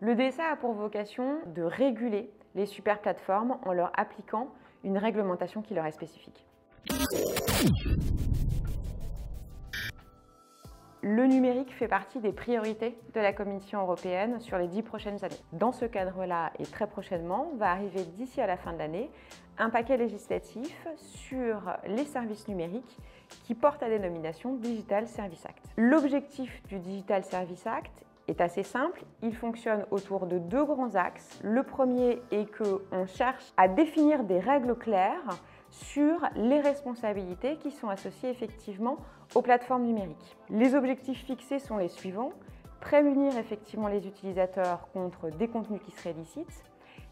Le DSA a pour vocation de réguler les super plateformes en leur appliquant une réglementation qui leur est spécifique. Le numérique fait partie des priorités de la Commission européenne sur les 10 prochaines années. Dans ce cadre-là, et très prochainement, va arriver d'ici à la fin de l'année un paquet législatif sur les services numériques qui porte à dénomination Digital Services Act. L'objectif du Digital Services Act est assez simple, il fonctionne autour de deux grands axes. Le premier est qu'on cherche à définir des règles claires sur les responsabilités qui sont associées effectivement aux plateformes numériques. Les objectifs fixés sont les suivants: prémunir effectivement les utilisateurs contre des contenus qui seraient illicites,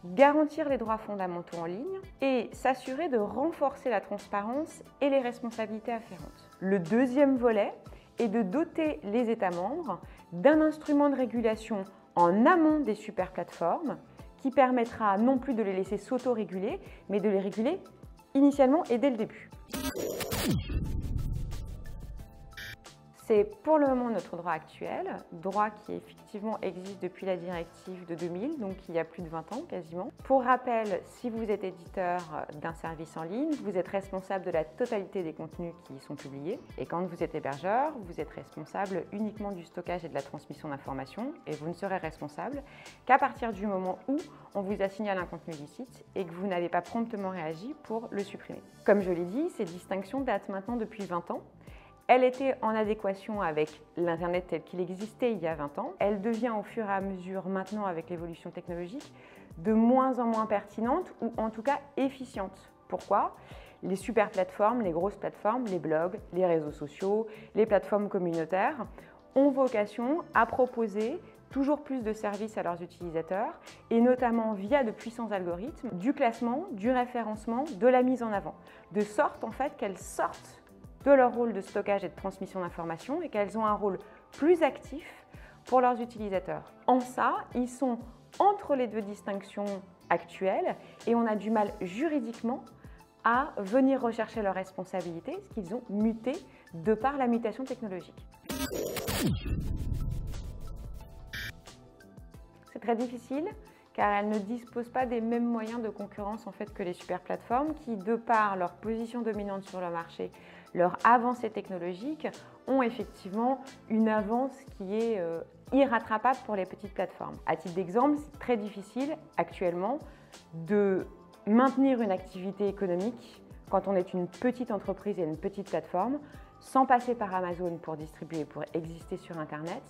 garantir les droits fondamentaux en ligne et s'assurer de renforcer la transparence et les responsabilités afférentes. Le deuxième volet est de doter les États membres d'un instrument de régulation en amont des super plateformes qui permettra non plus de les laisser s'auto-réguler, mais de les réguler initialement et dès le début. C'est pour le moment notre droit actuel, droit qui effectivement existe depuis la directive de 2000, donc il y a plus de 20 ans quasiment. Pour rappel, si vous êtes éditeur d'un service en ligne, vous êtes responsable de la totalité des contenus qui y sont publiés. Et quand vous êtes hébergeur, vous êtes responsable uniquement du stockage et de la transmission d'informations, et vous ne serez responsable qu'à partir du moment où on vous a signalé un contenu illicite et que vous n'avez pas promptement réagi pour le supprimer. Comme je l'ai dit, ces distinctions datent maintenant depuis 20 ans. Elle était en adéquation avec l'Internet tel qu'il existait il y a 20 ans. Elle devient au fur et à mesure maintenant, avec l'évolution technologique, de moins en moins pertinente ou en tout cas efficiente. Pourquoi ? Les super plateformes, les grosses plateformes, les blogs, les réseaux sociaux, les plateformes communautaires ont vocation à proposer toujours plus de services à leurs utilisateurs et notamment via de puissants algorithmes, du classement, du référencement, de la mise en avant, de sorte en fait qu'elles sortent de leur rôle de stockage et de transmission d'informations et qu'elles ont un rôle plus actif pour leurs utilisateurs. En ça, ils sont entre les deux distinctions actuelles et on a du mal juridiquement à venir rechercher leurs responsabilités, parce qu'ils ont muté de par la mutation technologique. C'est très difficile car elles ne disposent pas des mêmes moyens de concurrence en fait que les super plateformes qui, de par leur position dominante sur le marché, leur avancée technologique, ont effectivement une avance qui est irrattrapable pour les petites plateformes. À titre d'exemple, c'est très difficile actuellement de maintenir une activité économique quand on est une petite entreprise et une petite plateforme sans passer par Amazon pour distribuer, pour exister sur Internet.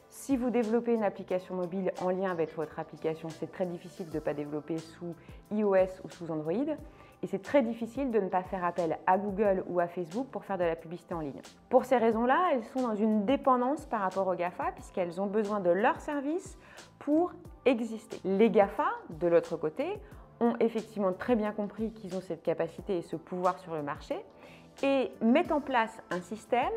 Si vous développez une application mobile en lien avec votre application, c'est très difficile de ne pas développer sous iOS ou sous Android. Et c'est très difficile de ne pas faire appel à Google ou à Facebook pour faire de la publicité en ligne. Pour ces raisons-là, elles sont dans une dépendance par rapport aux GAFA puisqu'elles ont besoin de leurs services pour exister. Les GAFA, de l'autre côté, ont effectivement très bien compris qu'ils ont cette capacité et ce pouvoir sur le marché et mettent en place un système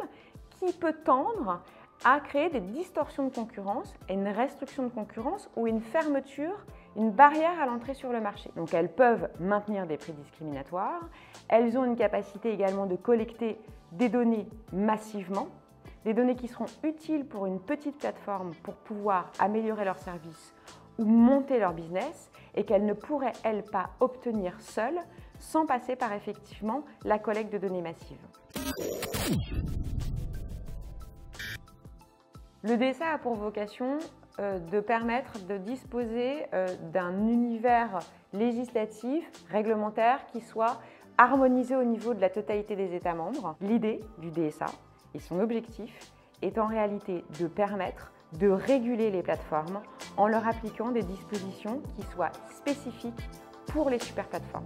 qui peut tendre à créer des distorsions de concurrence et une restriction de concurrence ou une fermeture, une barrière à l'entrée sur le marché. Donc elles peuvent maintenir des prix discriminatoires, elles ont une capacité également de collecter des données massivement, des données qui seront utiles pour une petite plateforme pour pouvoir améliorer leur service ou monter leur business et qu'elles ne pourraient, elles, pas obtenir seules sans passer par effectivement la collecte de données massives. Le DSA a pour vocation de permettre de disposer d'un univers législatif, réglementaire qui soit harmonisé au niveau de la totalité des États membres. L'idée du DSA et son objectif est en réalité de permettre de réguler les plateformes en leur appliquant des dispositions qui soient spécifiques pour les super plateformes.